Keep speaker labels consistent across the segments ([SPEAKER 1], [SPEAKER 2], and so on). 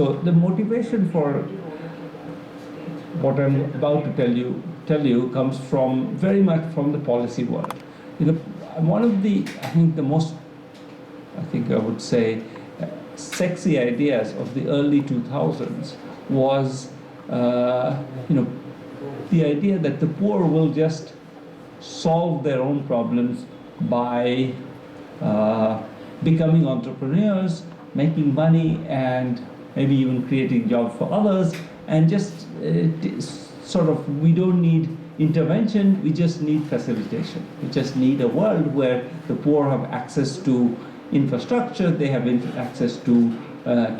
[SPEAKER 1] So the motivation for what I'm about to tell you comes from very much from the policy world. One of the, I think the most, I think I would say, sexy ideas of the early 2000s was, the idea that the poor will just solve their own problems by becoming entrepreneurs, making money, and maybe even creating jobs for others, and just sort of, we don't need intervention, we just need facilitation. We just need a world where the poor have access to infrastructure, they have access to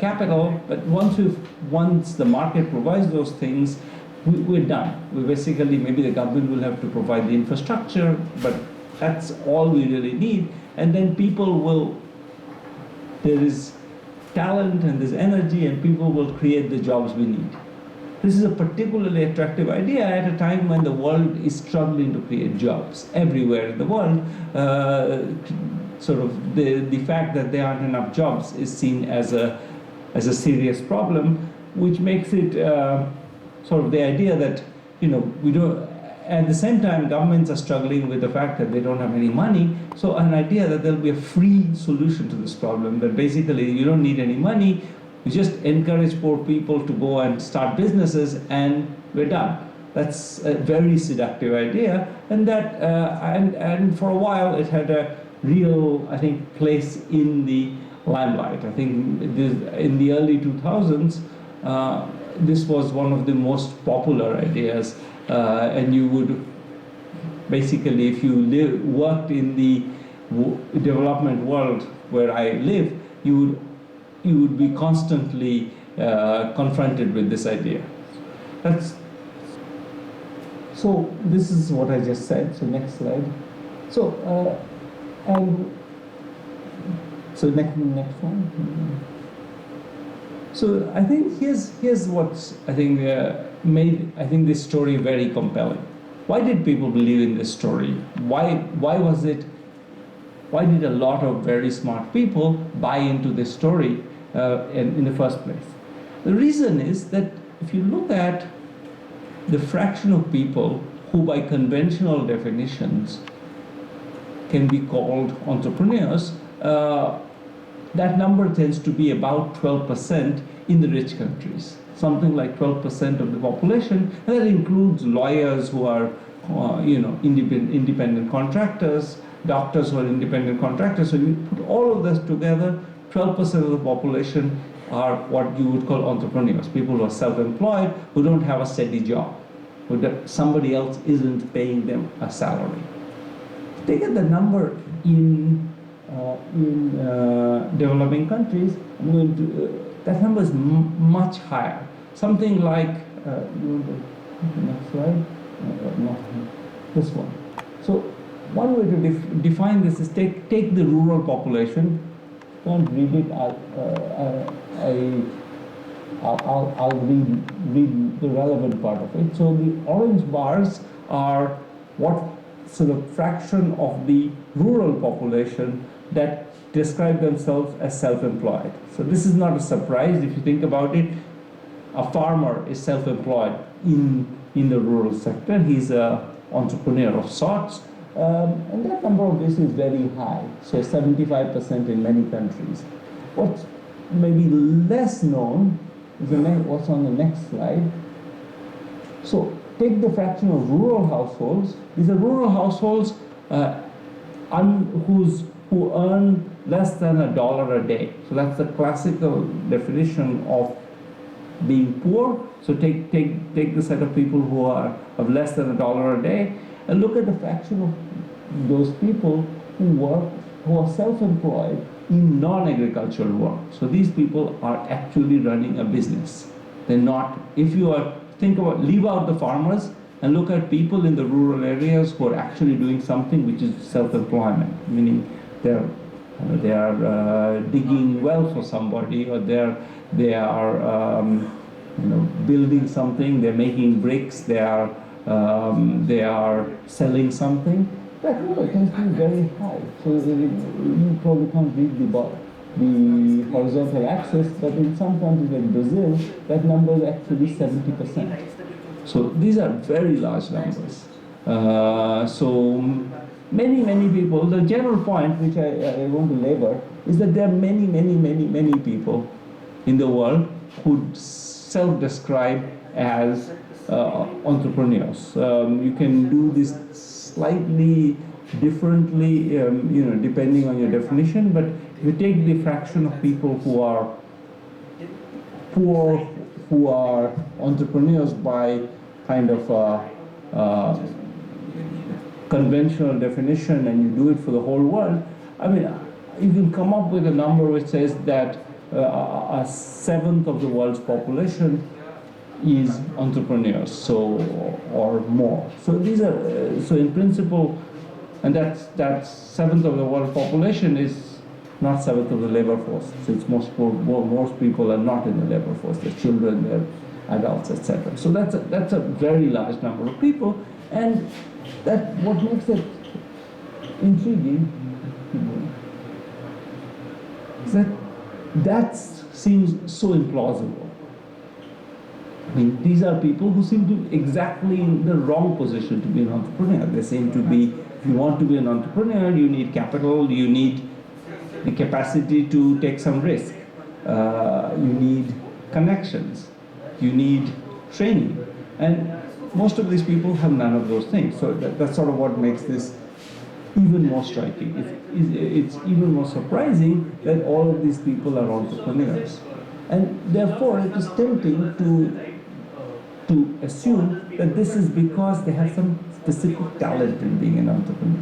[SPEAKER 1] capital, but once the market provides those things, we're done. We basically, maybe the government will have to provide the infrastructure, but that's all we really need. And then there is talent and there's energy, and people will create the jobs we need. This is a particularly attractive idea at a time when the world is struggling to create jobs everywhere in the world. Sort of the fact that there aren't enough jobs is seen as a serious problem, which makes it sort of the idea that, we don't, at the same time governments are struggling with the fact that they don't have any money. So an idea that there'll be a free solution to this problem, that basically you don't need any money, you just encourage poor people to go and start businesses and we're done. That's a very seductive idea, and that and for a while it had a real, I think, place in the limelight. I think in the early 2000s, this was one of the most popular ideas, and you would basically, if you worked in the development world where I live, you would be constantly confronted with this idea. So this is what I just said. So next slide. So next one. So I think here's what's made this story very compelling. Why did people believe in this story? Why did a lot of very smart people buy into this story in the first place? The reason is that if you look at the fraction of people who by conventional definitions can be called entrepreneurs, that number tends to be about 12% in the rich countries, something like 12% of the population, and that includes lawyers who are independent contractors, doctors who are independent contractors. So you put all of this together, 12% of the population are what you would call entrepreneurs, people who are self-employed, who don't have a steady job, somebody else isn't paying them a salary. Take the number in developing countries, that number is much higher. Something like, next slide, no, this one. So one way to define this is take the rural population. Don't read it. I'll read the relevant part of it. So the orange bars are what sort of fraction of the rural population that describe themselves as self-employed. So this is not a surprise if you think about it. A farmer is self-employed in the rural sector. He's an entrepreneur of sorts. And that number obviously is very high, so 75% in many countries. What's maybe less known is what's on the next slide. So take the fraction of rural households. These are rural households who earn less than $1 a day. So that's the classical definition of being poor. So take the set of people who are of less than $1 a day, and look at the fraction of those people who are self-employed in non-agricultural work. So these people are actually running a business. They're not, if you are, leave out the farmers and look at people in the rural areas who are actually doing something which is self-employment, meaning they are digging wells for somebody, or they are building something, they're making bricks, they are selling something. That number tends to be very high. So you probably can't read the bar. the horizontal axis, but in some countries like Brazil, that number is actually 70%. So these are very large numbers. So many people, the general point which I want to labor is that there are many people in the world who self-describe as entrepreneurs. You can do this slightly differently, depending on your definition, but if you take the fraction of people who are poor, who are entrepreneurs by kind of conventional definition, and you do it for the whole world, I mean, you can come up with a number which says that a seventh of the world's population is entrepreneurs, so or more. So these are so in principle, and that seventh of the world population is not seventh of the labor force. So it's most people are not in the labor force. They're children, they're adults, etc. So that's a very large number of people, and that what makes it intriguing is that seems so implausible. I mean, these are people who seem to be exactly in the wrong position to be an entrepreneur. They seem to be, if you want to be an entrepreneur, you need capital, you need the capacity to take some risk, you need connections, you need training. And most of these people have none of those things. So that's sort of what makes this even more striking. It's even more surprising that all of these people are entrepreneurs. And therefore, it is tempting to assume that this is because they have some specific talent in being an entrepreneur.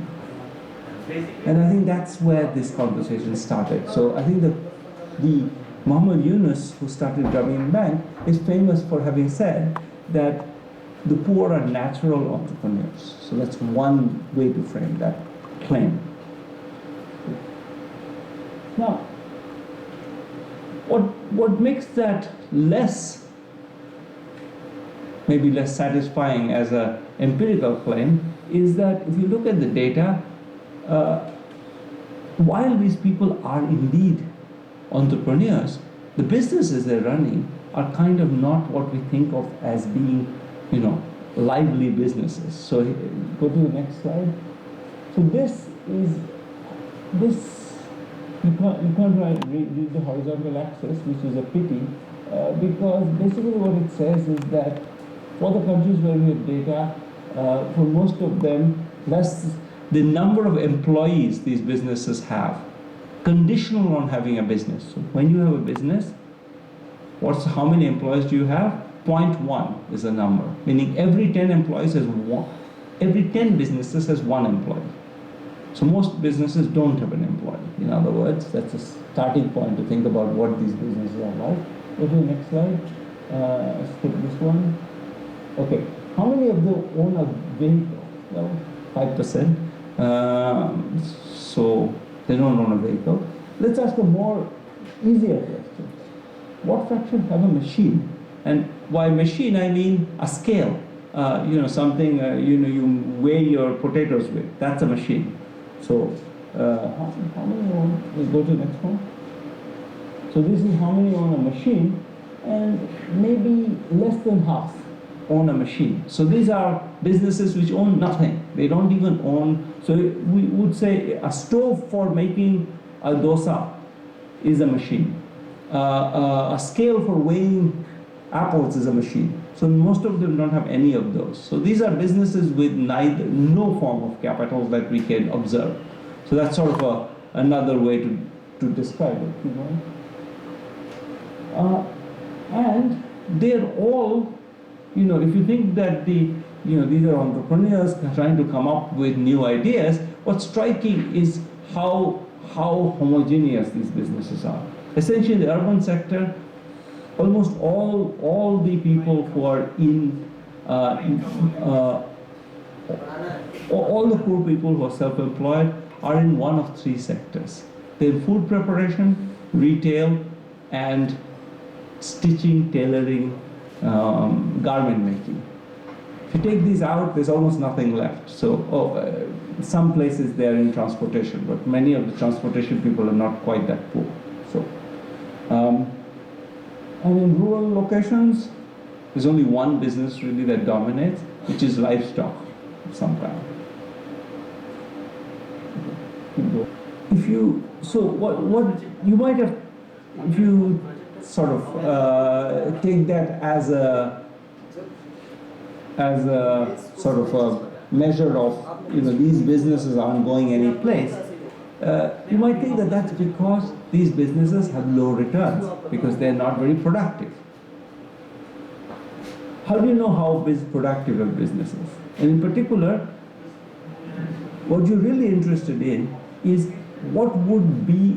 [SPEAKER 1] And I think that's where this conversation started. So I think the Muhammad Yunus, who started Grameen Bank, is famous for having said that the poor are natural entrepreneurs. So that's one way to frame that claim. Now, what makes that maybe less satisfying as an empirical claim is that if you look at the data, while these people are indeed entrepreneurs, the businesses they're running are kind of not what we think of as being, lively businesses. So go to the next slide. So you can't read the horizontal axis, which is a pity, because basically what it says is that for the countries where we have data, for most of them, that's the number of employees these businesses have, conditional on having a business. So when you have a business, how many employees do you have? 0.1 is the number, meaning every 10 employees has one. Every 10 businesses has one employee. So most businesses don't have an employee. In other words, that's a starting point to think about what these businesses are like. Go to the next slide. Skip this one. Okay. How many of them own a vehicle? Well, 5%. So they don't own a vehicle. Let's ask a more easier question. What fraction have a machine? And by machine, I mean a scale. Something you weigh your potatoes with. That's a machine. So how many own? Let's go to the next one. So this is how many own a machine, and maybe less than half own a machine. So these are businesses which own nothing. They don't even own. So we would say a stove for making a dosa is a machine. A scale for weighing apples is a machine. So most of them don't have any of those. So these are businesses with no form of capital that we can observe. So that's sort of another way to describe it. And they're all, if you think that these are entrepreneurs trying to come up with new ideas, what's striking is how homogeneous these businesses are. Essentially, in the urban sector, almost all the people who are all the poor people who are self-employed are in one of three sectors. They're in food preparation, retail, and stitching, tailoring, garment making. If you take these out, there's almost nothing left. So some places they're in transportation, but many of the transportation people are not quite that poor. And in rural locations, there's only one business really that dominates, which is livestock of some kind. If you, so what you might have, if you sort of take that as a sort of a measure of, these businesses aren't going any place, you might think that that's because these businesses have low returns, because they're not very productive. How do you know how productive a business is? And in particular, what you're really interested in is what would be,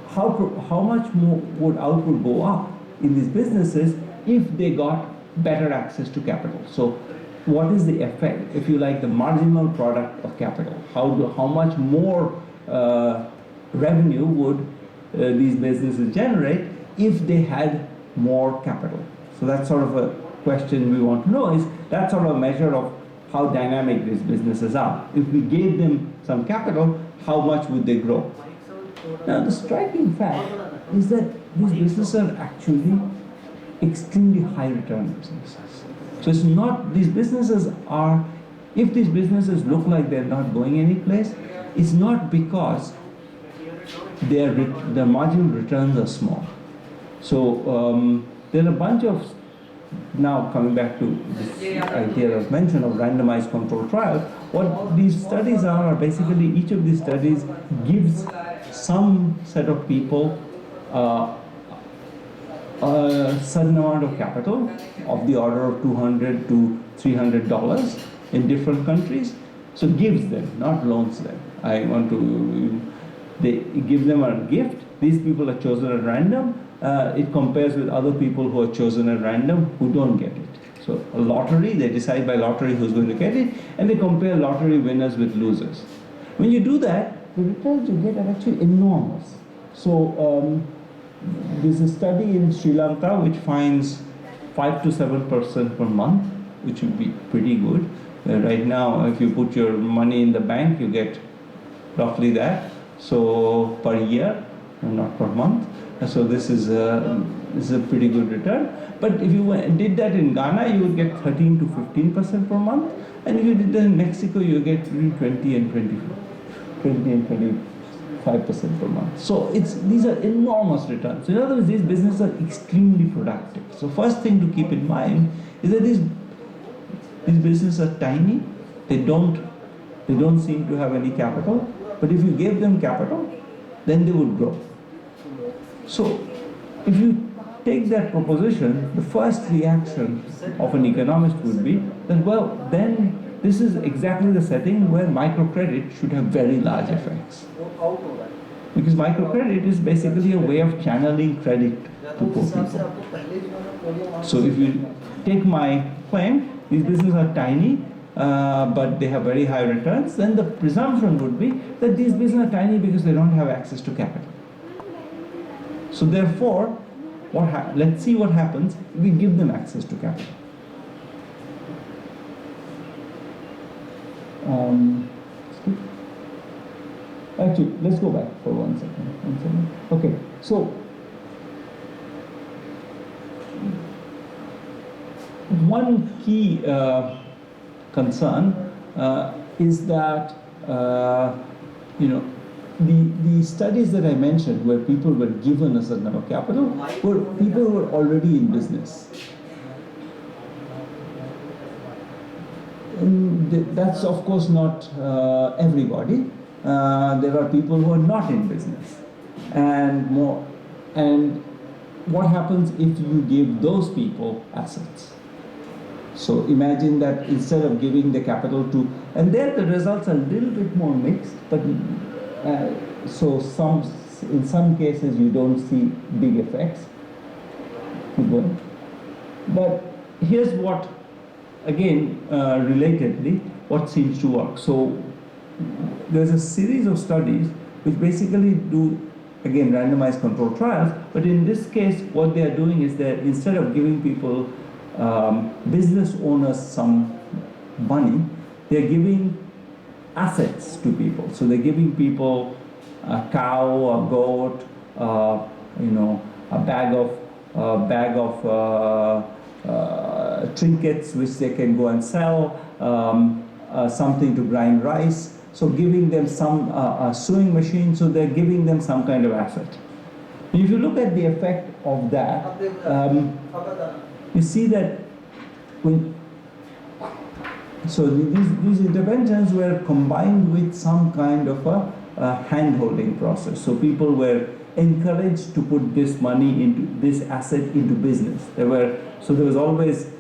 [SPEAKER 1] how much more would output go up in these businesses if they got better access to capital. So what is the effect, if you like, the marginal product of capital? How much more revenue would these businesses generate if they had more capital? So that's sort of a question we want to know. Is that sort of a measure of how dynamic these businesses are? If we gave them some capital, how much would they grow? Now the striking fact is that these businesses are actually extremely high return businesses. So it's not, these businesses are, if these businesses look like they're not going any place, it's not because their marginal returns are small. So there are a bunch of, now coming back to this idea that was mentioned of randomized controlled trials, what these studies are basically, each of these studies gives some set of people a certain amount of capital of the order of $200 to $300 in different countries. So gives them, not loans them. They give them a gift. These people are chosen at random. It compares with other people who are chosen at random who don't get it. So a lottery, they decide by lottery who's going to get it, and they compare lottery winners with losers. When you do that, the returns you get are actually enormous. So there's a study in Sri Lanka which finds 5 to 7% per month, which would be pretty good. Right now, if you put your money in the bank, you get roughly that. So per year, and not per month. So this is a pretty good return. But if you did that in Ghana, you would get 13 to 15% per month. And if you did that in Mexico, you get 20 and 25% per month. So these are enormous returns. In other words, these businesses are extremely productive. So first thing to keep in mind is that these businesses are tiny. They don't seem to have any capital. But if you gave them capital, then they would grow. So if you take that proposition, the first reaction of an economist would be that, well, then this is exactly the setting where microcredit should have very large effects. Because microcredit is basically a way of channeling credit to poor people. So if you take my claim, these businesses are tiny, but they have very high returns, then the presumption would be that these businesses are tiny because they don't have access to capital. So therefore, let's see what happens if we give them access to capital. Actually, let's go back for 1 second. Okay, so one key concern is that the studies that I mentioned, where people were given a certain amount of capital, were people who were already in business. And that's of course not everybody. There are people who are not in business, and what happens if you give those people assets? So imagine that instead of giving the capital to, and there the results are a little bit more mixed, but so in some cases you don't see big effects. But here's what, again, relatedly, what seems to work. So there's a series of studies which basically do, again, randomized controlled trials, but in this case what they are doing is that instead of giving people, business owners, some money, they're giving assets to people. So they're giving people a cow, a goat, a bag of a bag of trinkets which they can go and sell, something to grind rice. So giving them some a sewing machine, so they're giving them some kind of asset. If you look at the effect of that, you see that these interventions were combined with some kind of a hand-holding process. So people were encouraged to put this money into this asset into business. There was always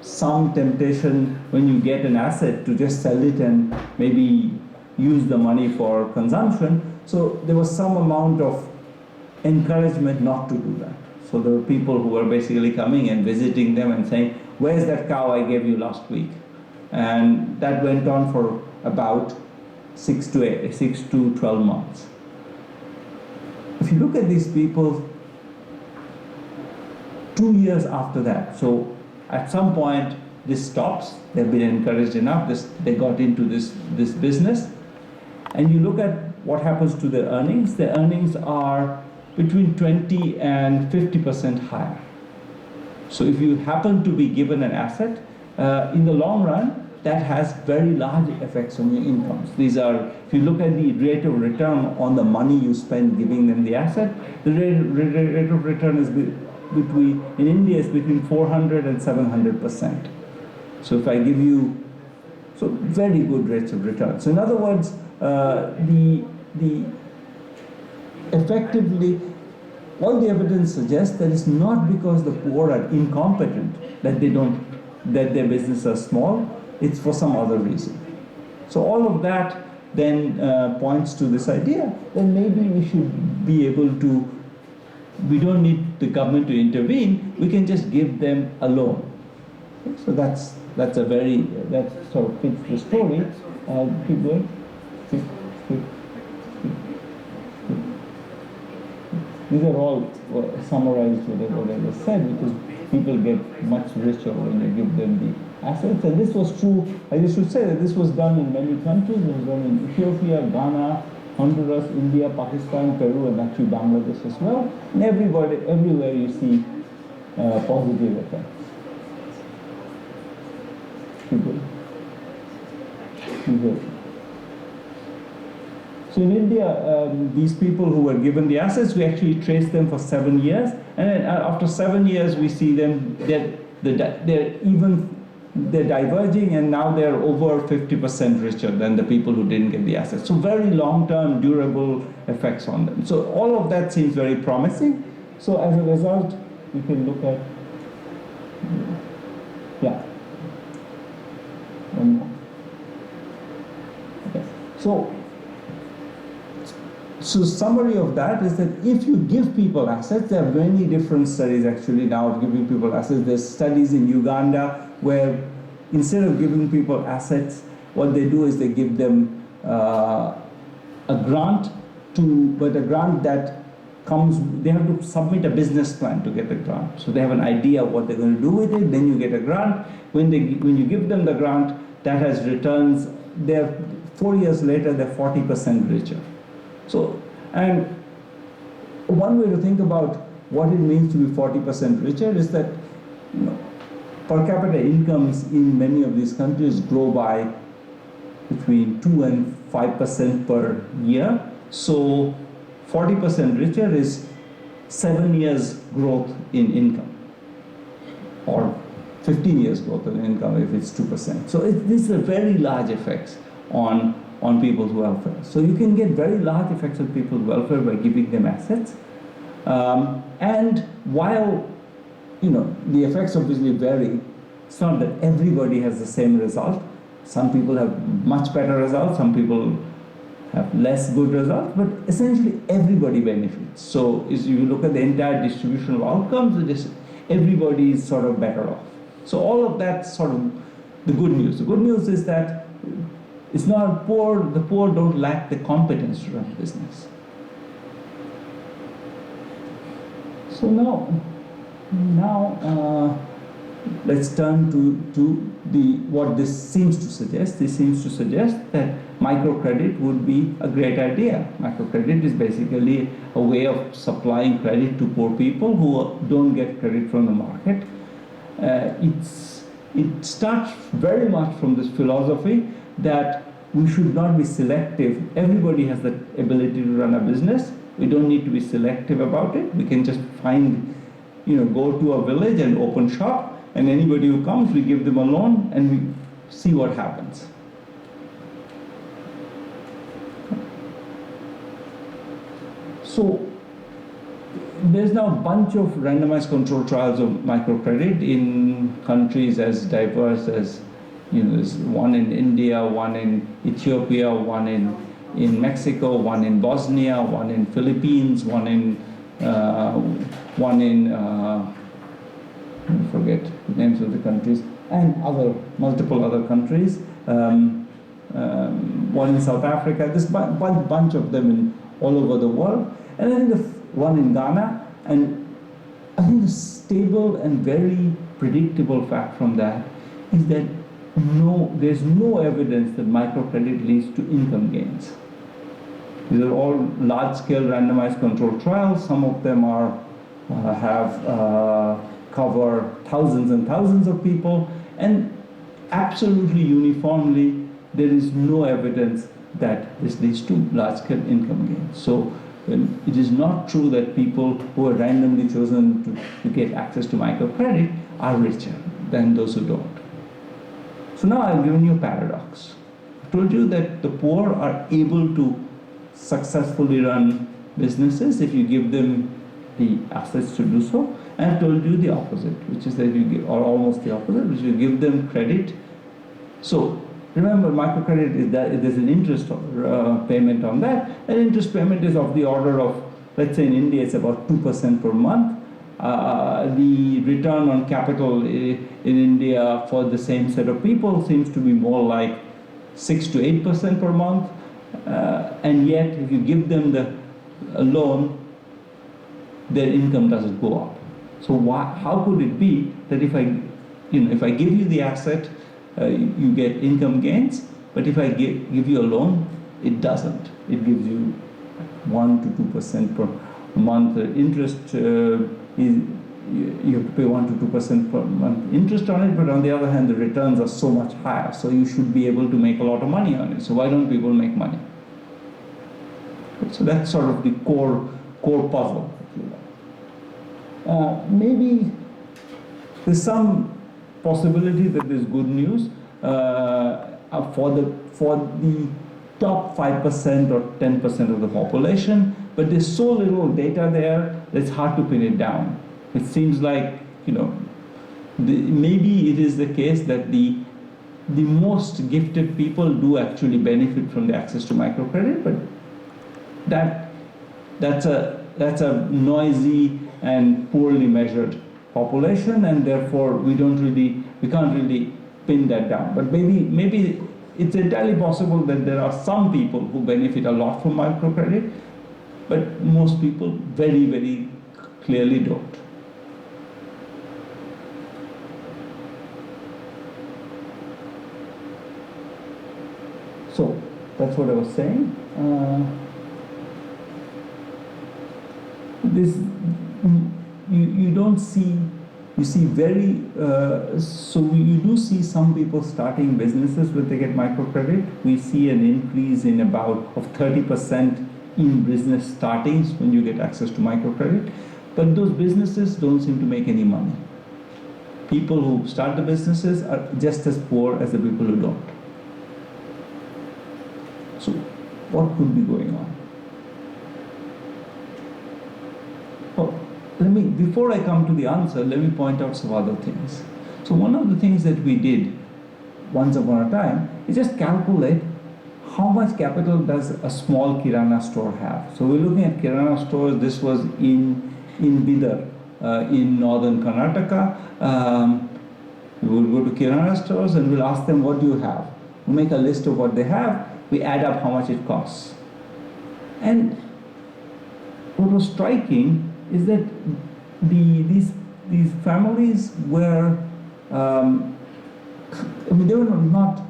[SPEAKER 1] some temptation when you get an asset to just sell it and maybe use the money for consumption. So there was some amount of encouragement not to do that. So there were people who were basically coming and visiting them and saying, "Where's that cow I gave you last week?" And that went on for about 6 to 12 months. If you look at these people, 2 years after that, so at some point this stops, they've been encouraged enough, they got into this business, and you look at what happens to their earnings. Their earnings are between 20 and 50% higher. So if you happen to be given an asset, in the long run, that has very large effects on your incomes. These are, if you look at the rate of return on the money you spend giving them the asset, the rate of return is between, in India, is between 400 and 700%. So if I give you, so very good rates of return. So in other words, the effectively, all the evidence suggests that it's not because the poor are incompetent that their businesses are small, it's for some other reason. So all of that then points to this idea that maybe we should be able to, we don't need the government to intervene, we can just give them a loan. So that sort of fits the story. Keep going. These are all summarized what I just said, because people get much richer when you give them the assets. And this was true, I just should say that this was done in many countries. It was done in Ethiopia, Ghana, Honduras, India, Pakistan, Peru, and actually Bangladesh as well. And everywhere you see positive effects. So in India, these people who were given the assets, we actually traced them for 7 years, and then after 7 years, we see them they're diverging, and now they're over 50% richer than the people who didn't get the assets. So very long-term, durable effects on them. So all of that seems very promising. So as a result, we can look at, yeah. One more. Okay. So summary of that is that if you give people assets, there are many different studies actually now of giving people assets. There's studies in Uganda where instead of giving people assets, what they do is they give them a grant, but a grant that comes, they have to submit a business plan to get the grant. So they have an idea of what they're going to do with it, then you get a grant. When you give them the grant, that has returns, 4 years later, they're 40% richer. So, and one way to think about what it means to be 40% richer is that, per capita incomes in many of these countries grow by between 2 and 5% per year. So 40% richer is 7 years growth in income, or 15 years growth in income if it's 2%. So these are very large effects on people's welfare. So you can get very large effects on people's welfare by giving them assets. And while the effects obviously vary, it's not that everybody has the same result. Some people have much better results, some people have less good results, but essentially everybody benefits. So if you look at the entire distribution of outcomes, everybody is sort of better off. So all of that's sort of the good news. The good news is that it's not the poor don't lack the competence to run a business. So now let's turn to what this seems to suggest. This seems to suggest that microcredit would be a great idea. Microcredit is basically a way of supplying credit to poor people who don't get credit from the market. It starts very much from this philosophy that we should not be selective. Everybody has the ability to run a business. We don't need to be selective about it. We can just find, go to a village and open shop, and anybody who comes, we give them a loan and we see what happens. So there's now a bunch of randomized controlled trials of microcredit in countries as diverse as, there's one in India, one in Ethiopia, one in Mexico, one in Bosnia, one in Philippines, one in I forget the names of the countries, and multiple other countries. One in South Africa. There's a bunch of them all over the world, and I think the one in Ghana. And I think the stable and very predictable fact from that is that there's no evidence that microcredit leads to income gains. These are all large-scale randomized controlled trials. Some of them cover thousands and thousands of people, and absolutely uniformly, there is no evidence that this leads to large-scale income gains. So it is not true that people who are randomly chosen to get access to microcredit are richer than those who don't. So now I've given you a paradox. I told you that the poor are able to successfully run businesses if you give them the assets to do so. And I've told you the opposite, which is that or almost the opposite, which you give them credit. So remember, microcredit is that there's an interest payment on that. An interest payment is of the order of, let's say in India, it's about 2% per month. The return on capital in India for the same set of people seems to be more like 6 to 8% per month. And yet, if you give them a loan, their income doesn't go up. So how could it be that if I give you the asset, you get income gains, but if I give you a loan, it doesn't. It gives you 1 to 2% per month. Interest you have to pay 1 to 2% per month interest on it, but on the other hand, the returns are so much higher. So you should be able to make a lot of money on it. So why don't people make money? So that's sort of the core puzzle. Maybe there's some possibility that there's good news for the top 5% or 10% of the population, but there's so little data there that it's hard to pin it down. It seems like maybe it is the case that the most gifted people do actually benefit from the access to microcredit, but that's a noisy and poorly measured population, and therefore we can't really pin that down. But maybe it's entirely possible that there are some people who benefit a lot from microcredit, but most people very, very clearly don't. So that's what I was saying. You do see some people starting businesses where they get microcredit. We see an increase of 30% in business startings when you get access to microcredit, but those businesses don't seem to make any money. People who start the businesses are just as poor as the people who don't. So what could be going on? Before I come to the answer, let me point out some other things. So one of the things that we did once upon a time is just calculate how much capital does a small Kirana store have. So we're looking at Kirana stores. This was in Bidar, in northern Karnataka. We will go to Kirana stores and we'll ask them, what do you have? We make a list of what they have. We add up how much it costs. And what was striking is that these families were I mean, they were not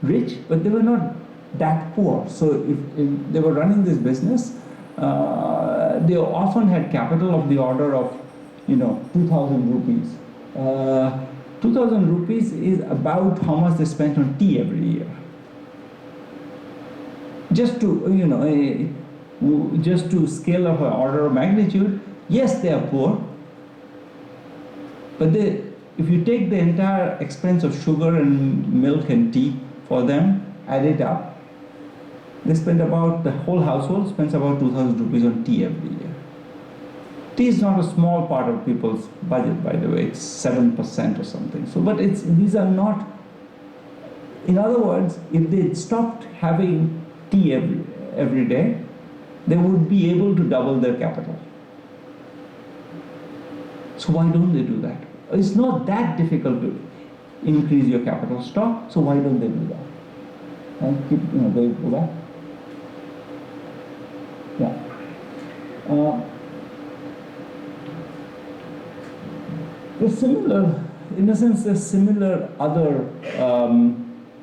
[SPEAKER 1] rich, but they were not that poor. So if they were running this business, they often had capital of the order of, 2,000 rupees. 2,000 rupees is about how much they spent on tea every year. Just to, just to scale of an order of magnitude, yes, they are poor, but if you take the entire expense of sugar and milk and tea for them, add it up, they spend about, the whole household spends about 2,000 rupees on tea every year. Tea is not a small part of people's budget, by the way. It's 7% or something. So, but these are not, in other words, if they stopped having tea every day, they would be able to double their capital. So why don't they do that? It's not that difficult to increase your capital stock, so why don't they do that? And keep, they do that. Yeah. There's similar, in a sense, there's similar other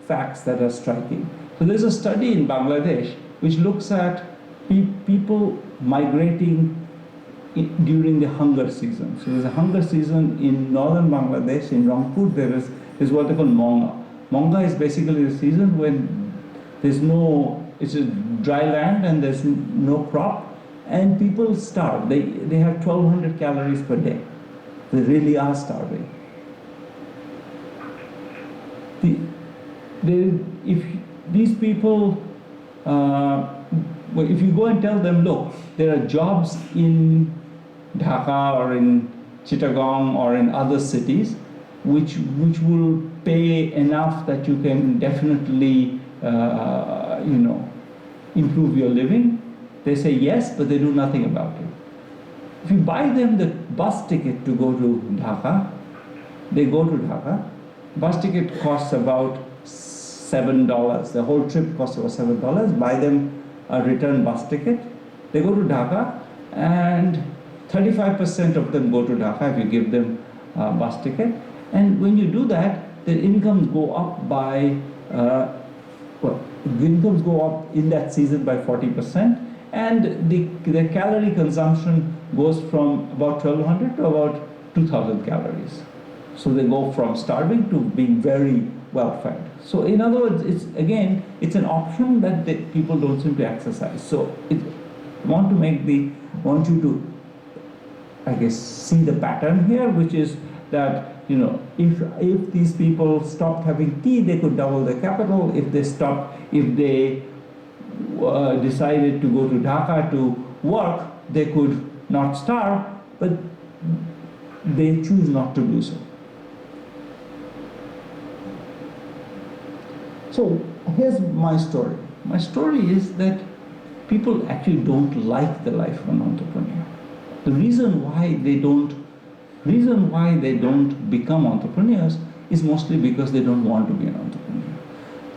[SPEAKER 1] facts that are striking. So there's a study in Bangladesh which looks at people migrating during the hunger season. So there's a hunger season in northern Bangladesh, in Rangpur, there's what they call Monga. Monga is basically the season when there's no, it's a dry land and there's no crop, and people starve. They have 1,200 calories per day. They really are starving. If these people, if you go and tell them, look, there are jobs in Dhaka or in Chittagong or in other cities which will pay enough that you can definitely improve your living, they say yes, but they do nothing about it. If you buy them the bus ticket to go to Dhaka, they go to Dhaka. Bus ticket costs about $7. The whole trip costs about $7. Buy them a return bus ticket. They go to Dhaka, and 35% of them go to Dhaka if you give them a bus ticket. And when you do that, their incomes go up by, incomes go up in that season by 40%, and the calorie consumption goes from about 1,200 to about 2,000 calories. So they go from starving to being very well fed. So in other words, it's an option that people don't seem to exercise. So want you to, I guess, see the pattern here, which is that if these people stopped having tea, they could double their capital. If they decided to go to Dhaka to work, they could not starve, but they choose not to do so. So here's my story. My story is that people actually don't like the life of an entrepreneur. The reason why they don't become entrepreneurs is mostly because they don't want to be an entrepreneur.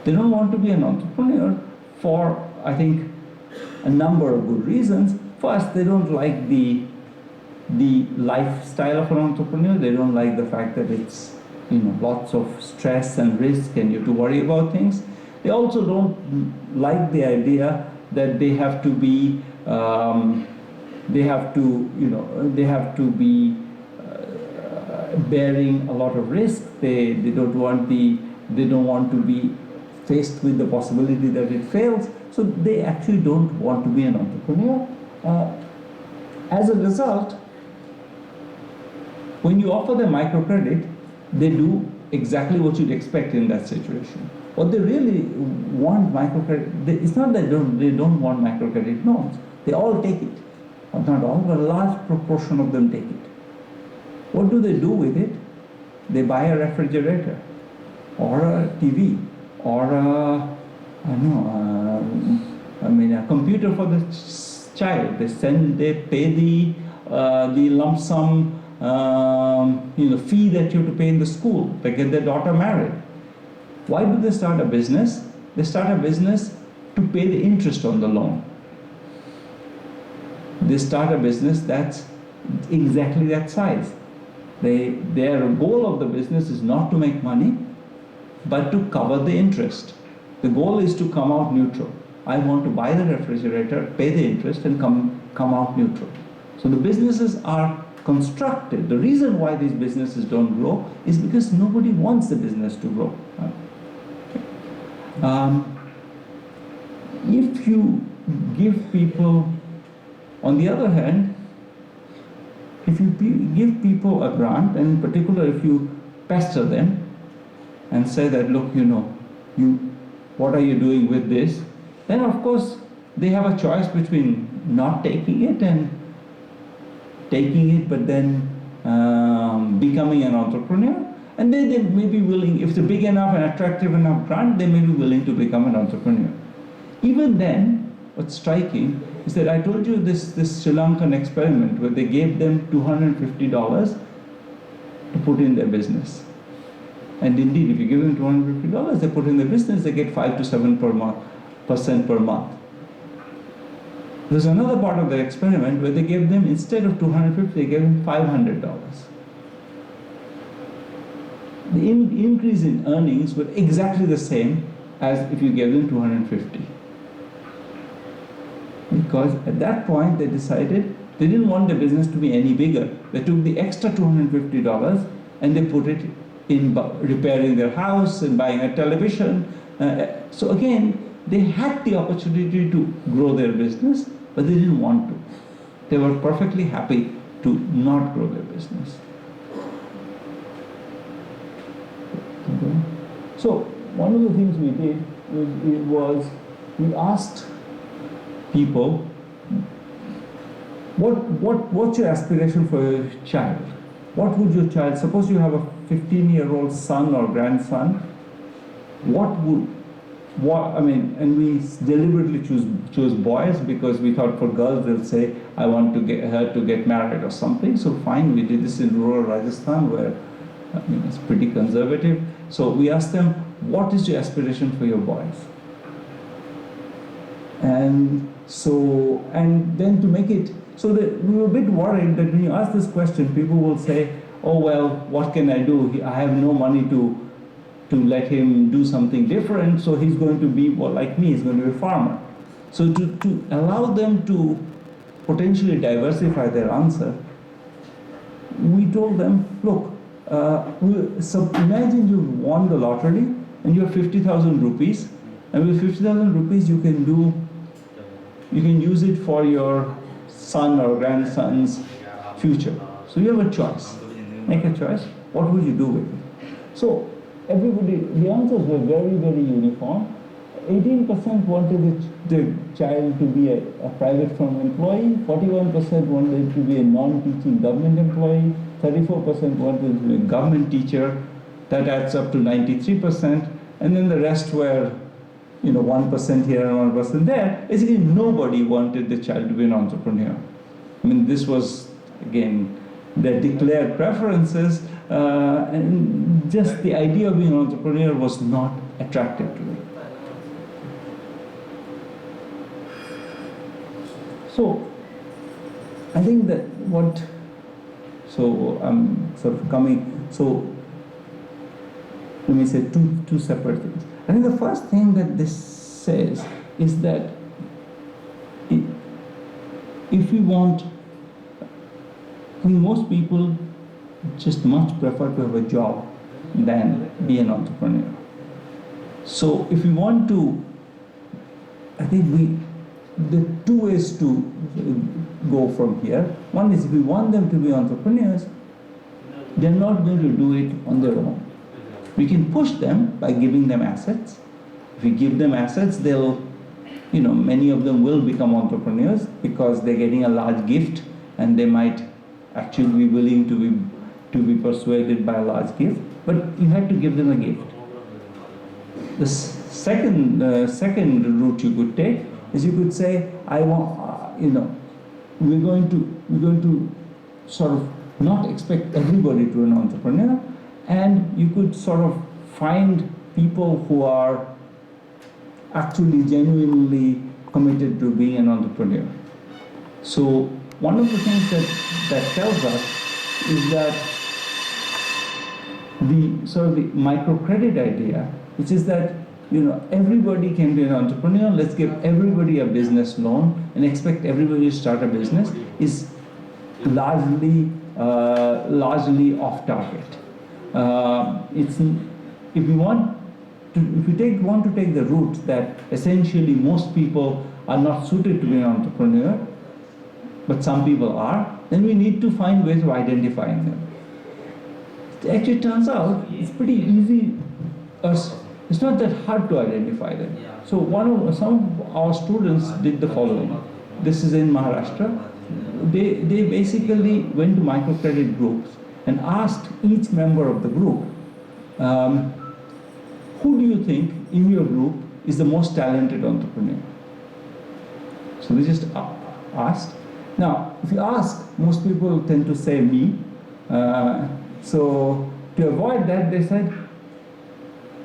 [SPEAKER 1] They don't want to be an entrepreneur for, I think, a number of good reasons. First, they don't like the lifestyle of an entrepreneur. They don't like the fact that it's lots of stress and risk and you have to worry about things. They also don't like the idea that they have to be bearing a lot of risk. They don't want to be faced with the possibility that it fails. So they actually don't want to be an entrepreneur. As a result, when you offer them microcredit, they do exactly what you'd expect in that situation. What they really want microcredit, it's not that they don't want microcredit loans. They all take it. Or not all, but a large proportion of them take it. What do they do with it? They buy a refrigerator, or a TV, or a computer for the child. They pay the lump sum fee that you have to pay in the school. They get their daughter married. Why do they start a business? They start a business to pay the interest on the loan. They start a business that's exactly that size. Their goal of the business is not to make money, but to cover the interest. The goal is to come out neutral. I want to buy the refrigerator, pay the interest, and come out neutral. So the businesses are constructed. The reason why these businesses don't grow is because nobody wants the business to grow. If you give people, on the other hand, if you give people a grant, and in particular if you pester them and say that, look, what are you doing with this? Then of course they have a choice between not taking it and taking it, but then becoming an entrepreneur. And they may be willing, if it's a big enough and attractive enough grant, they may be willing to become an entrepreneur. Even then, what's striking is that I told you this Sri Lankan experiment where they gave them $250 to put in their business. And indeed, if you give them $250, they put in their business, they get 5 to 7% per month. There's another part of the experiment where they gave them, instead of $250, they gave them $500. The increase in earnings were exactly the same as if you gave them $250. Because at that point they decided they didn't want the business to be any bigger. They took the extra $250 and they put it in repairing their house and buying a television. So again, they had the opportunity to grow their business, but they didn't want to. They were perfectly happy to not grow their business. Okay. So one of the things we did was we asked people, what's your aspiration for your child? What would your child, suppose you have a 15-year-old son or grandson, and we deliberately chose boys because we thought for girls they'll say, I want to get her to get married or something. So fine, we did this in rural Rajasthan where it's pretty conservative. So we asked them, what is your aspiration for your boys? And then to make it, so that we were a bit worried that when you ask this question, people will say, oh well, what can I do? I have no money to let him do something different, so he's going to be like me, he's going to be a farmer. So to allow them to potentially diversify their answer, we told them, look, so imagine you won the lottery and you have 50,000 rupees, and with 50,000 rupees you can use it for your son or grandson's future. So you have a choice. Make a choice. What would you do with it? So everybody, the answers were very, very uniform. 18% wanted the child to be a private firm employee, 41% wanted to be a non-teaching government employee, 34% wanted to be a government teacher. That adds up to 93%. And then the rest were 1% here and 1% there. Basically, nobody wanted the child to be an entrepreneur. I mean, this was, again, their declared preferences, and just the idea of being an entrepreneur was not attractive to me. So, I think that I'm sort of coming, so let me say two separate things. I think the first thing that this says is that if we want, most people just much prefer to have a job than be an entrepreneur. So if we want to, I think the two ways to go from here. One is if we want them to be entrepreneurs, they're not going to do it on their own. We can push them by giving them assets. If we give them assets, they'll, many of them will become entrepreneurs because they're getting a large gift and they might actually be willing to be persuaded by a large gift. But you have to give them a gift. The second route you could take is you could say, I want, we're going to sort of not expect everybody to be an entrepreneur, and you could sort of find people who are actually genuinely committed to being an entrepreneur. So one of the things that tells us is that the sort of the microcredit idea, which is that everybody can be an entrepreneur. Let's give everybody a business loan and expect everybody to start a business, is largely off target. It's if we want to take the route that essentially most people are not suited to be an entrepreneur, but some people are, then we need to find ways of identifying them. It actually turns out it's pretty easy. It's not that hard to identify them. So some of our students did the following. This is in Maharashtra. They basically went to microcredit groups and asked each member of the group, who do you think in your group is the most talented entrepreneur? So they just asked. Now, if you ask, most people tend to say me. So to avoid that, they said,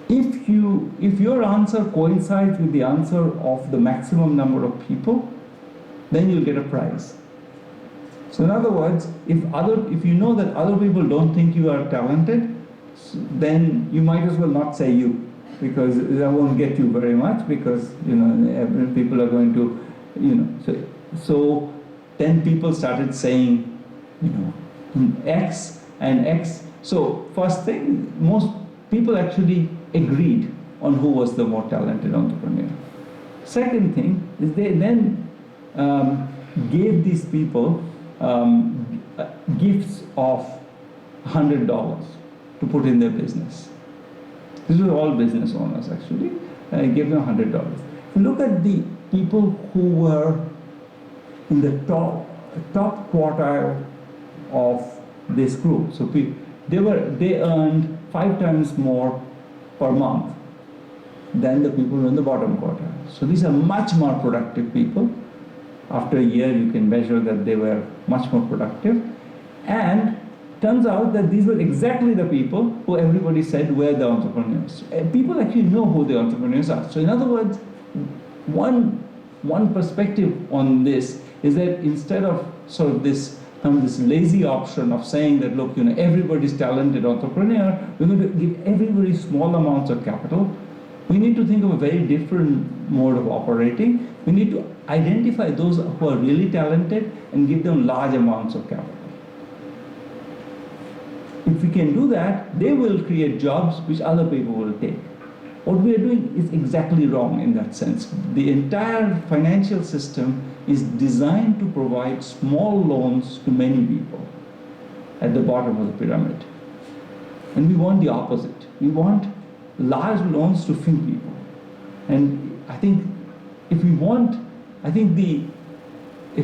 [SPEAKER 1] if your answer coincides with the answer of the maximum number of people, then you'll get a prize. So in other words, if you know that other people don't think you are talented, then you might as well not say you, because that won't get you very much, because people are going to so then people started saying X and X. So first thing, most people actually agreed on who was the more talented entrepreneur. Second thing is they then gave these people gifts of $100 to put in their business. These were all business owners actually. I gave them $100. If you look at the people who were in the top quartile of this group, so they earned 5 times more per month than the people who are in the bottom quartile. So these are much more productive people. After a year, you can measure that they were much more productive. And turns out that these were exactly the people who everybody said were the entrepreneurs. People actually know who the entrepreneurs are. So in other words, one perspective on this is that instead of sort of this lazy option of saying that, look, everybody's talented entrepreneur, we're going to give everybody small amounts of capital. We need to think of a very different mode of operating. We need to identify those who are really talented and give them large amounts of capital. If we can do that, they will create jobs which other people will take. What we are doing is exactly wrong in that sense. The entire financial system is designed to provide small loans to many people at the bottom of the pyramid. And we want the opposite. We want large loans to few people. And I think if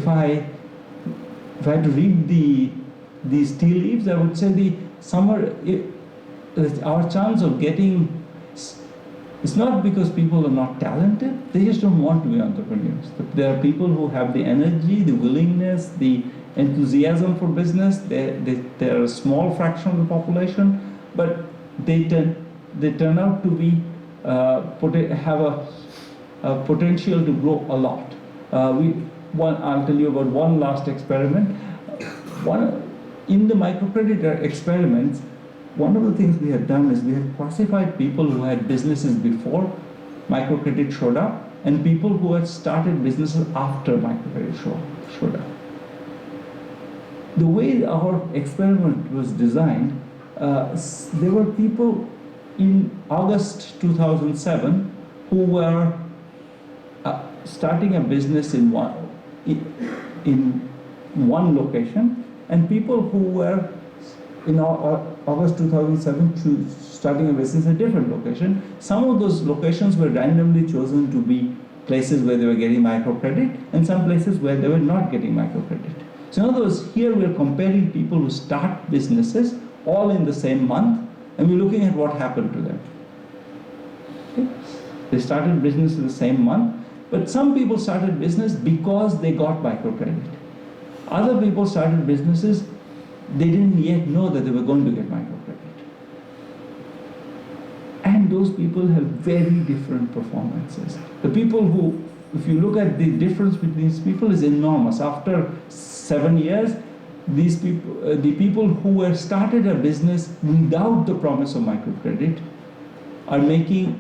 [SPEAKER 1] I had to read these tea leaves, I would say our chance of getting, it's not because people are not talented, they just don't want to be entrepreneurs. There are people who have the energy, the willingness, the enthusiasm for business. They're a small fraction of the population, but they turn out to be have a potential to grow a lot. I'll tell you about one last experiment. In the microcredit experiments, one of the things we had done is we had classified people who had businesses before microcredit showed up and people who had started businesses after microcredit showed up. The way our experiment was designed, there were people in August 2007 who were starting a business in one location, and people who were in August 2007 starting a business in a different location. Some of those locations were randomly chosen to be places where they were getting microcredit and some places where they were not getting microcredit. So in other words, here we're comparing people who start businesses all in the same month, and we're looking at what happened to them. Okay? They started business in the same month, but some people started business because they got microcredit. Other people started businesses, they didn't yet know that they were going to get microcredit. And those people have very different performances. The people who, if you look at the difference between these people, is enormous. After 7 years, these people, the people who were started a business without the promise of microcredit are making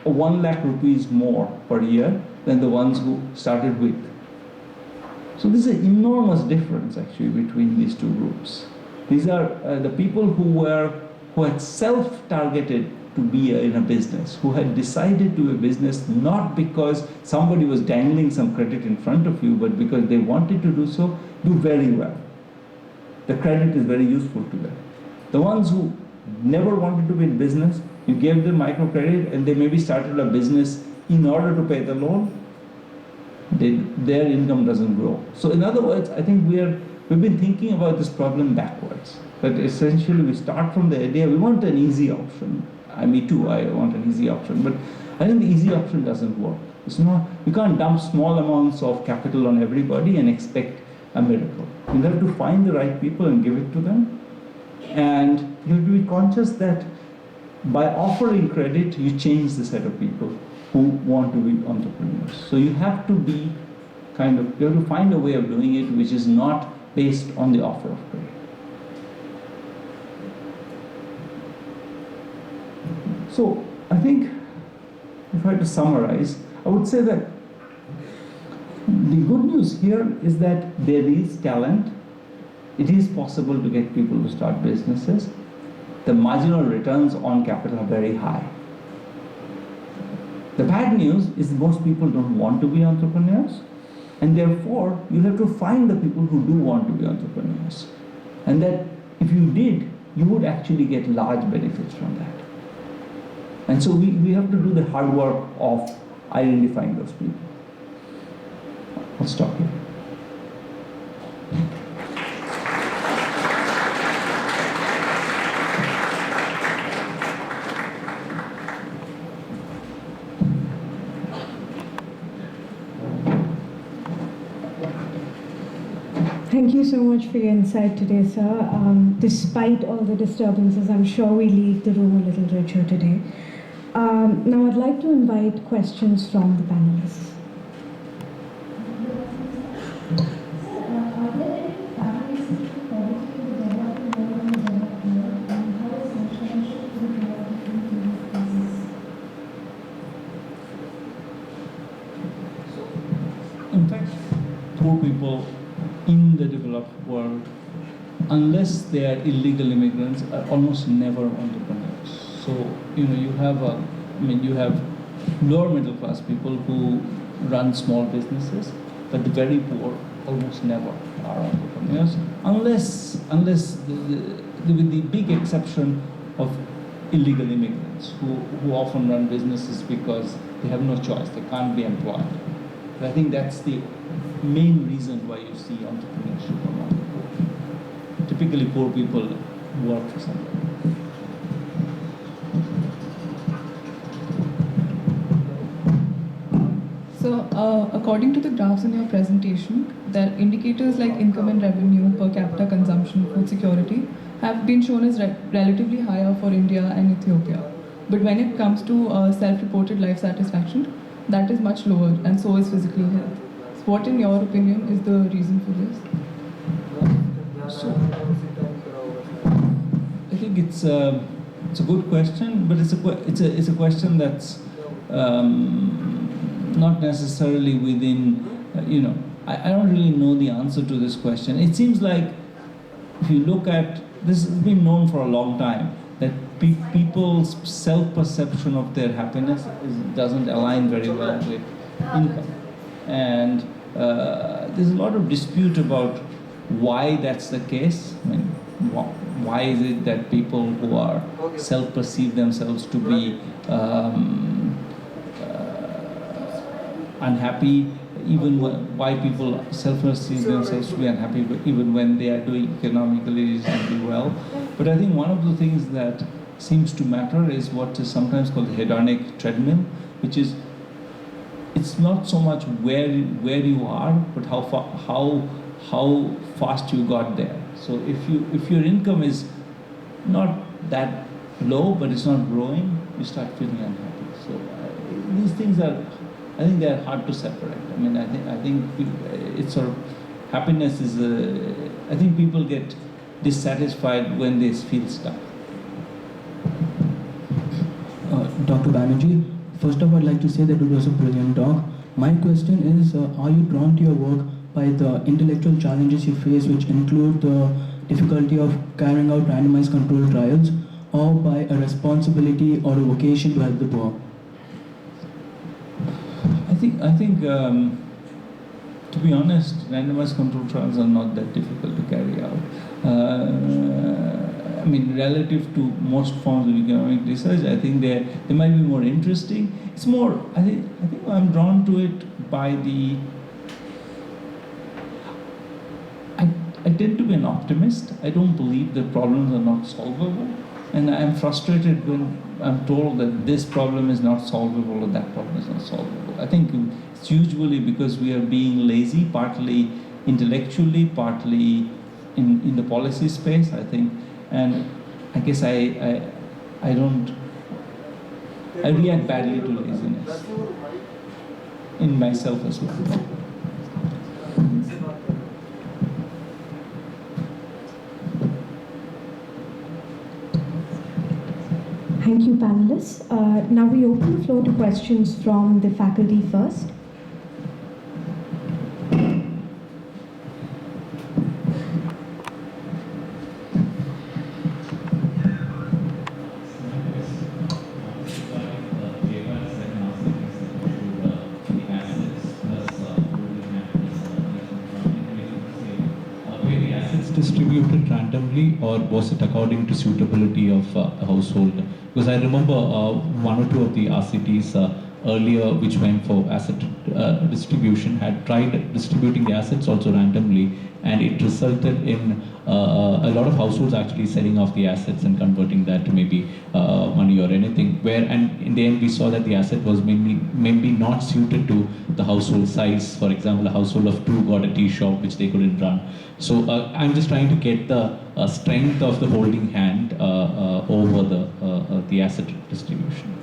[SPEAKER 1] 1 lakh rupees more per year than the ones who started with. So there's an enormous difference actually between these two groups. These are the people who had self-targeted to be in a business, who had decided to be a business not because somebody was dangling some credit in front of you, but because they wanted to do so, do very well. The credit is very useful to them. The ones who never wanted to be in business, you gave them microcredit and they maybe started a business in order to pay the loan, their income doesn't grow. So in other words, I think we've been thinking about this problem backwards. That essentially we start from the idea we want an easy option. Me too, I want an easy option, but I think the easy option doesn't work. It's not, you can't dump small amounts of capital on everybody and expect a miracle. You have to find the right people and give it to them. And you have to be conscious that by offering credit, you change the set of people who want to be entrepreneurs. So you have to be you have to find a way of doing it which is not based on the offer of credit. So I think, if I had to summarize, I would say that the good news here is that there is talent. It is possible to get people to start businesses. The marginal returns on capital are very high. The bad news is most people don't want to be entrepreneurs, and therefore you have to find the people who do want to be entrepreneurs. And that if you did, you would actually get large benefits from that. And so we have to do the hard work of identifying those people. I'll stop here.
[SPEAKER 2] Thank you so much for your insight today, sir. Despite all the disturbances, I'm sure we leave the room a little richer today. Now I'd like to invite questions from the panelists.
[SPEAKER 1] In fact, poor people in the developed world, unless they are illegal immigrants, are almost never entrepreneurs. So, you have lower middle class people who run small businesses, but the very poor almost never are entrepreneurs, unless with the big exception of illegal immigrants who often run businesses because they have no choice, they can't be employed. But I think that's the main reason why you see entrepreneurship among the poor. Typically, poor people work for somebody.
[SPEAKER 3] So, according to the graphs in your presentation, there indicators like income and revenue, per capita consumption, food security have been shown as relatively higher for India and Ethiopia. But when it comes to self-reported life satisfaction, that is much lower, and so is physical health. So what, in your opinion, is the reason for this?
[SPEAKER 1] So, I think it's a good question, but it's a question that's not necessarily within. I don't really know the answer to this question. It seems like if you look at this, has been known for a long time that people's self-perception of their happiness doesn't align very well with income, and there's a lot of dispute about why that's the case. I mean, why is it that people who are self-perceive themselves to be unhappy, why people self-perceive themselves to be unhappy even when they are doing economically reasonably well. But I think one of the things that seems to matter is what is sometimes called the hedonic treadmill, which is it's not so much where you are, but how fast you got there. So if your income is not that low, but it's not growing, you start feeling unhappy. So these things are, I think they are hard to separate. I mean, I think it sort of happiness is I think people get dissatisfied when they feel stuck.
[SPEAKER 4] Dr. Banerjee, first of all, I'd like to say that it was a brilliant talk. My question is, are you drawn to your work by the intellectual challenges you face, which include the difficulty of carrying out randomized controlled trials, or by a responsibility or a vocation to help the poor?
[SPEAKER 1] I think to be honest, randomized control trials are not that difficult to carry out. I mean, relative to most forms of economic research, I think they might be more interesting. It's more, I think I'm drawn to it by the. I tend to be an optimist. I don't believe that problems are not solvable, and I'm frustrated when I'm told that this problem is not solvable or that problem is not solvable. I think it's usually because we are being lazy, partly intellectually, partly in the policy space, I think. And I guess I react badly to laziness in myself as well.
[SPEAKER 2] Thank you, panelists. Now we open the floor to questions from the faculty first.
[SPEAKER 5] Distributed randomly, or was it according to suitability of a household? Because I remember one or two of the RCTs earlier which went for asset distribution had tried distributing the assets also randomly, and it resulted in a lot of households actually selling off the assets and converting that to maybe money or anything, and in the end we saw that the asset was maybe not suited to the household size. For example, a household of two got a tea shop which they couldn't run. So I'm just trying to get the strength of the holding hand over the asset distribution.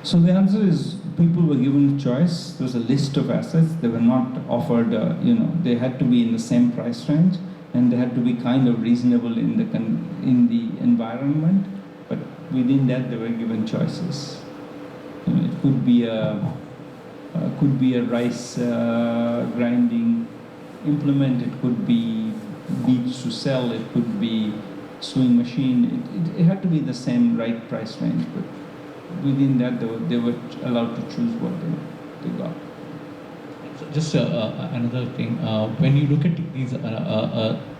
[SPEAKER 1] So the answer is, people were given a choice. There was a list of assets. They were not offered, they had to be in the same price range, and they had to be kind of reasonable in the environment. But within that, they were given choices. It could be a rice grinding implement. It could be beads to sell. It could be sewing machine. It had to be the same right price range, but within that they were allowed to choose what they got.
[SPEAKER 5] So just another thing, when you look at these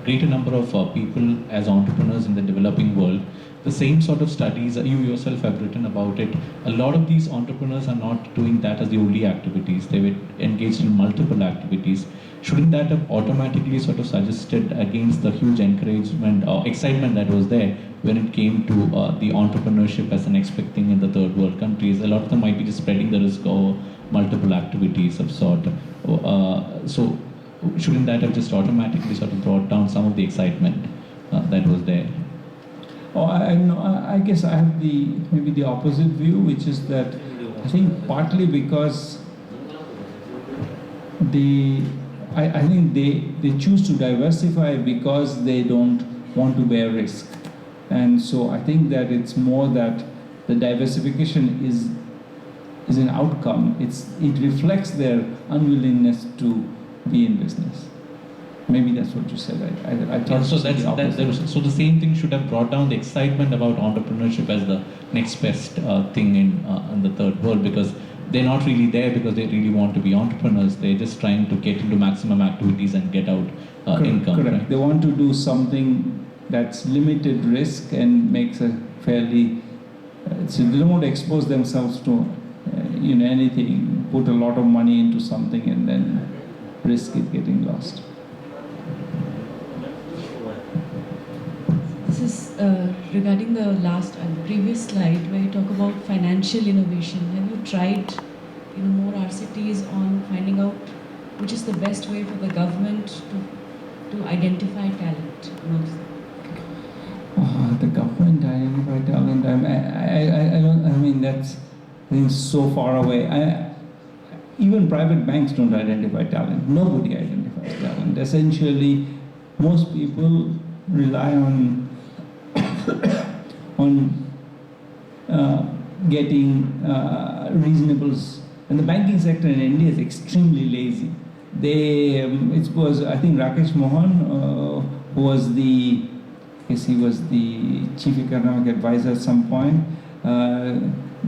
[SPEAKER 5] greater number of people as entrepreneurs in the developing world, the same sort of studies, you yourself have written about it, a lot of these entrepreneurs are not doing that as the only activities. They were engaged in multiple activities. Shouldn't that have automatically sort of suggested against the huge encouragement or excitement that was there when it came to the entrepreneurship as an expect thing in the third world countries? A lot of them might be just spreading the risk over multiple activities of sort. So shouldn't that have just automatically sort of brought down some of the excitement that was there?
[SPEAKER 1] Oh, I guess I have maybe the opposite view, which is that I think partly because I think they choose to diversify because they don't want to bear risk. And so I think that it's more that the diversification is an outcome. It reflects their unwillingness to be in business. Maybe that's what you said. I thought
[SPEAKER 5] so. So the same thing should have brought down the excitement about entrepreneurship as the next best thing in the third world, because they're not really there because they really want to be entrepreneurs. They're just trying to get into maximum activities and get out income.
[SPEAKER 1] Correct.
[SPEAKER 5] Right?
[SPEAKER 1] They want to do something that's limited risk and makes a fairly. So they don't want to expose themselves to anything. Put a lot of money into something and then risk it getting lost.
[SPEAKER 6] This is regarding the previous slide where you talk about financial innovation. Have you tried more RCTs on finding out which is the best way for the government to identify talent amongst them?
[SPEAKER 1] The government identify talent. I mean, that's I think so far away. even private banks don't identify talent. Nobody identifies talent. Essentially, most people rely on getting reasonables. And the banking sector in India is extremely lazy. It was, I think, Rakesh Mohan, who was the, I guess he was the chief economic advisor at some point,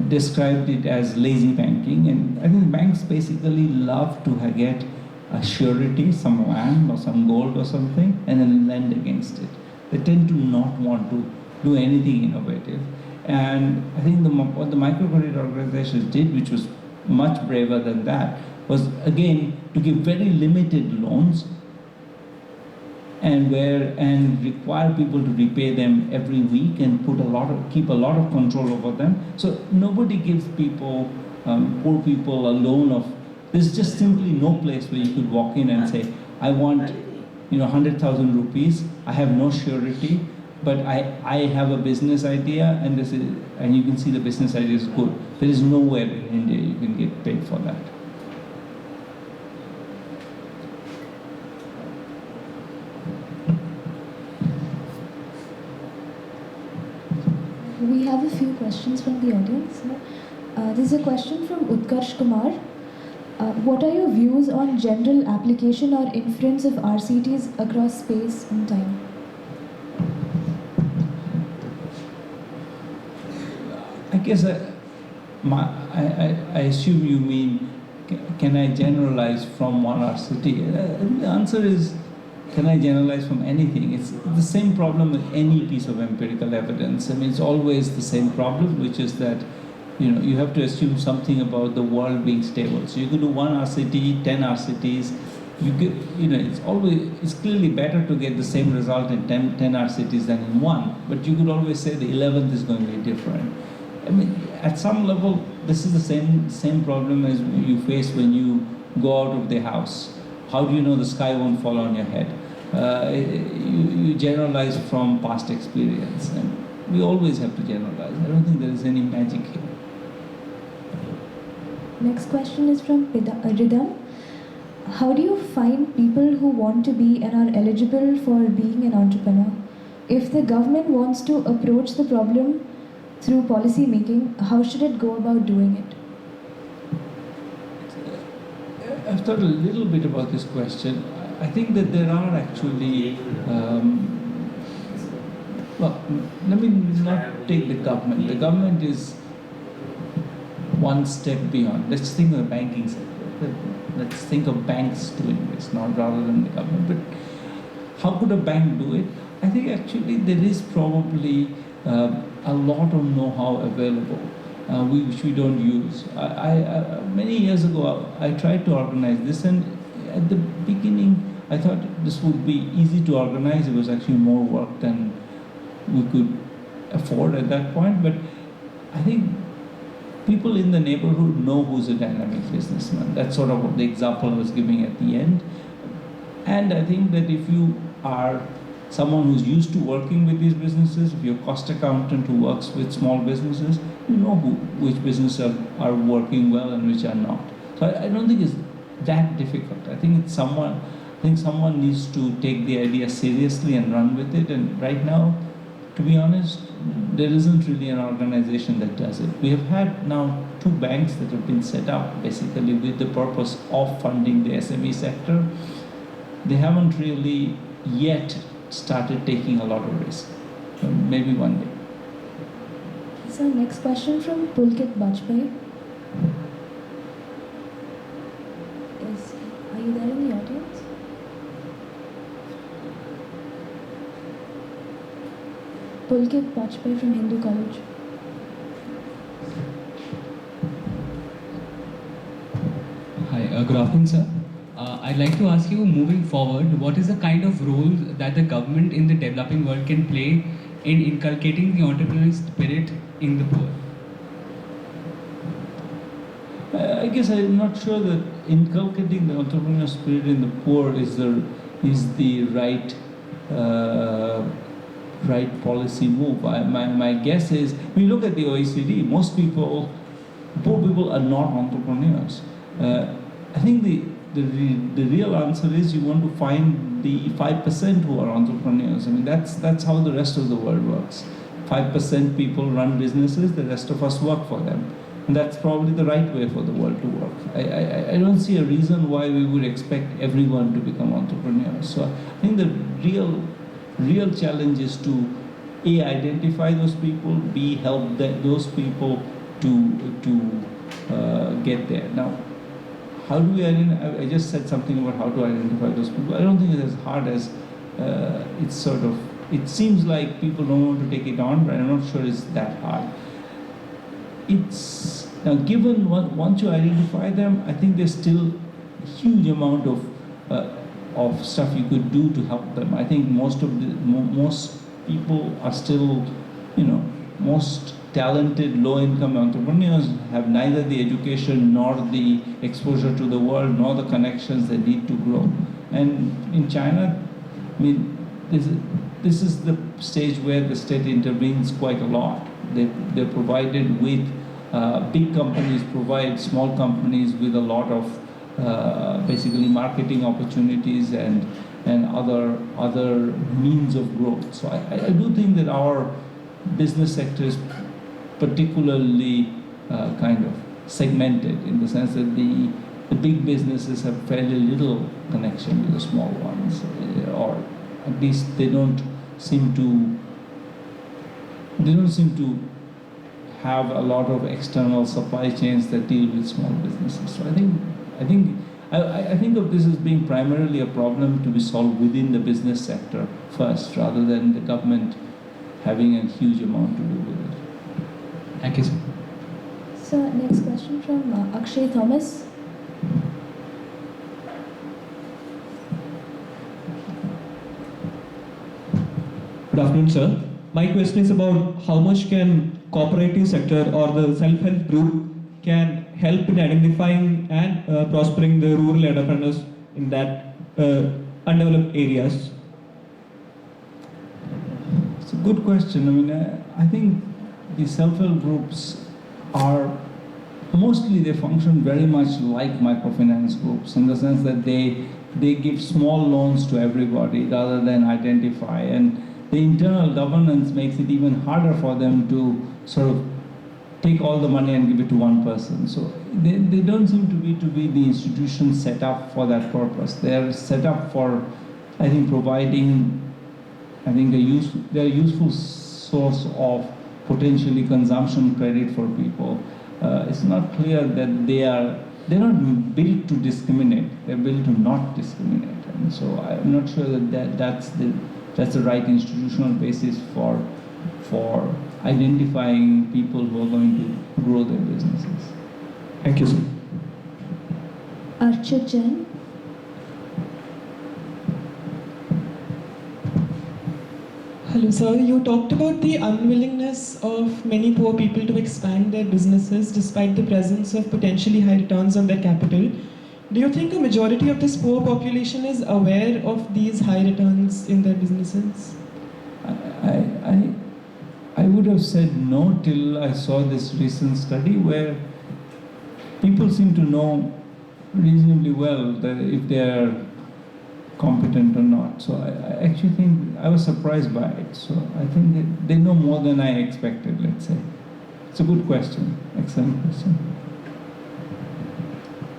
[SPEAKER 1] described it as lazy banking. And I think banks basically love to get a surety, some land or some gold or something, and then lend against it. They tend to not want to do anything innovative. And I think what the microcredit organizations did, which was much braver than that, was again to give very limited loans and require people to repay them every week and keep a lot of control over them. So nobody gives people, poor people, a loan of. There's just simply no place where you could walk in and say, I want 100,000 rupees. I have no surety, but I have a business idea, and you can see the business idea is good. There is nowhere in India you can get paid for that.
[SPEAKER 7] We have a few questions from the audience. This is a question from Utkarsh Kumar. What are your views on general application or inference of RCTs across space and time?
[SPEAKER 1] I guess I assume you mean, can I generalize from one RCT? The answer is, can I generalize from anything? It's the same problem with any piece of empirical evidence. I mean, it's always the same problem, which is that you have to assume something about the world being stable. So you could do one RCT, 10 RCTs. It's clearly better to get the same result in 10 RCTs than in one. But you could always say the 11th is going to be different. I mean, at some level, this is the same problem as you face when you go out of the house. How do you know the sky won't fall on your head? You generalize from past experience, and we always have to generalize. I don't think there is any magic here.
[SPEAKER 7] Next question is from Ridham. How do you find people who want to be and are eligible for being an entrepreneur? If the government wants to approach the problem through policy making, how should it go about doing it?
[SPEAKER 1] I've thought a little bit about this question. I think that there are actually, let me not take the government. The government is one step beyond. Let's think of the banking sector. Let's think of banks doing this, not rather than the government. But how could a bank do it? I think actually there is probably a lot of know-how available, which we don't use. Many years ago, I tried to organize this, and at the beginning, I thought this would be easy to organize. It was actually more work than we could afford at that point. But I think people in the neighborhood know who's a dynamic businessman. That's sort of what the example I was giving at the end. And I think that if you are someone who's used to working with these businesses, if you're a cost accountant who works with small businesses, you know which businesses are working well and which are not. So I don't think it's that difficult. I think someone needs to take the idea seriously and run with it. And right now, to be honest, there isn't really an organization that does it. We have had now 2 banks that have been set up basically with the purpose of funding the SME sector. They haven't really yet started taking a lot of risk. So maybe one day.
[SPEAKER 7] So next question from Pulkit Bajpai. Are you there in the audience? Pulkit Bajpai from Hindu College.
[SPEAKER 8] Hi, good afternoon, sir. I'd like to ask you, moving forward, what is the kind of role that the government in the developing world can play in inculcating the entrepreneurial spirit in the poor?
[SPEAKER 1] I guess I'm not sure that inculcating the entrepreneurial spirit in the poor is the right policy move. My guess is, when you look at the OECD, poor people are not entrepreneurs. I think the real answer is you want to find the 5% who are entrepreneurs. I mean, that's how the rest of the world works. 5% people run businesses, the rest of us work for them. And that's probably the right way for the world to work. I don't see a reason why we would expect everyone to become entrepreneurs. So I think the real challenge is to A, identify those people, B, help those people to get there. Now, how do we identify? I just said something about how to identify those people. I don't think it's as hard as it's sort of, it seems like people don't want to take it on, but I'm not sure it's that hard. It's, now given once you identify them, I think there's still a huge amount of stuff you could do to help them. I think most people are still, most talented low-income entrepreneurs have neither the education nor the exposure to the world nor the connections they need to grow. And in China, I mean, this is the stage where the state intervenes quite a lot. They're provided with, big companies provide small companies with a lot of basically marketing opportunities and other means of growth. So I do think that our business sector is particularly kind of segmented in the sense that the big businesses have fairly little connection with the small ones, or at least they don't seem to have a lot of external supply chains that deal with small businesses. So I think of this as being primarily a problem to be solved within the business sector first, rather than the government having a huge amount to do with it.
[SPEAKER 8] Thank you, sir.
[SPEAKER 7] So, next question from Akshay Thomas.
[SPEAKER 9] Good afternoon, sir. My question is about how much can cooperative sector or the self-help group can help in identifying and prospering the rural entrepreneurs in that undeveloped areas?
[SPEAKER 1] It's a good question. I mean, I think the self-help groups are mostly, they function very much like microfinance groups in the sense that they give small loans to everybody rather than identify, and the internal governance makes it even harder for them to sort of take all the money and give it to one person. So they don't seem to be the institutions set up for that purpose. They're set up for, I think, providing, they're a useful source of potentially consumption credit for people. It's not clear that they're not built to discriminate. They're built to not discriminate. And so I'm not sure that that's the right institutional basis for identifying people who are going to grow their businesses.
[SPEAKER 9] Thank you, sir.
[SPEAKER 7] Archit Jain.
[SPEAKER 10] Hello, sir. You talked about the unwillingness of many poor people to expand their businesses despite the presence of potentially high returns on their capital. Do you think a majority of this poor population is aware of these high returns in their businesses?
[SPEAKER 1] I would have said no till I saw this recent study where people seem to know reasonably well that if they are competent or not. So I actually think I was surprised by it. So I think they know more than I expected, let's say. It's a good question. Excellent question.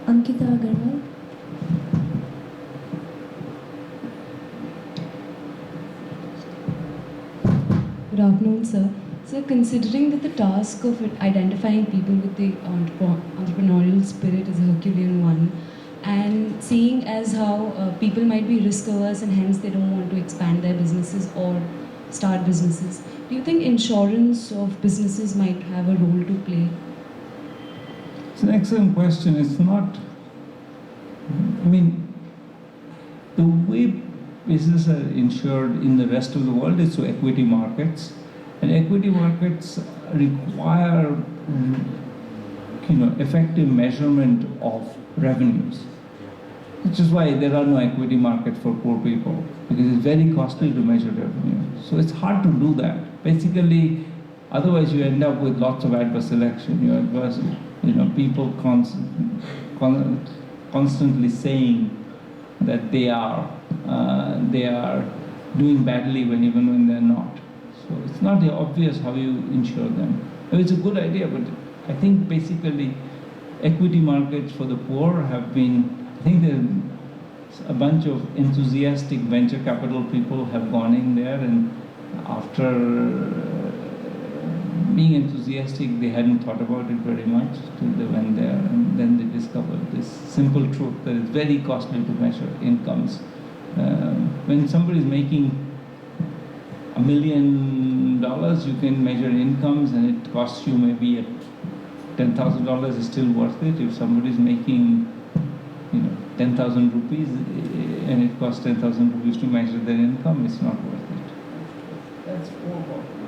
[SPEAKER 7] Ankita Agarwal.
[SPEAKER 6] Good afternoon, sir. So, considering that the task of identifying people with the entrepreneurial spirit is a Herculean one, and seeing as how people might be risk averse and hence they don't want to expand their businesses or start businesses, do you think insurance of businesses might have a role to play?
[SPEAKER 1] It's an excellent question. It's not, I mean, the way businesses are insured in the rest of the world is through equity markets. And equity markets require, effective measurement of revenues. Which is why there are no equity markets for poor people, because it's very costly to measure revenue. So it's hard to do that. Basically, otherwise you end up with lots of adverse selection. People constantly saying that they are doing badly even when they're not. So it's not obvious how you insure them. It's a good idea, but I think basically equity markets for the poor have been, I think there's a bunch of enthusiastic venture capital people have gone in there, and after being enthusiastic, they hadn't thought about it very much till they went there, and then they discovered this simple truth that it's very costly to measure incomes. When somebody is making $1 million, you can measure incomes, and it costs you maybe $10,000 is still worth it. If somebody is making 10,000 rupees and it costs 10,000 rupees to measure their income, it's not worth it. That's overbought.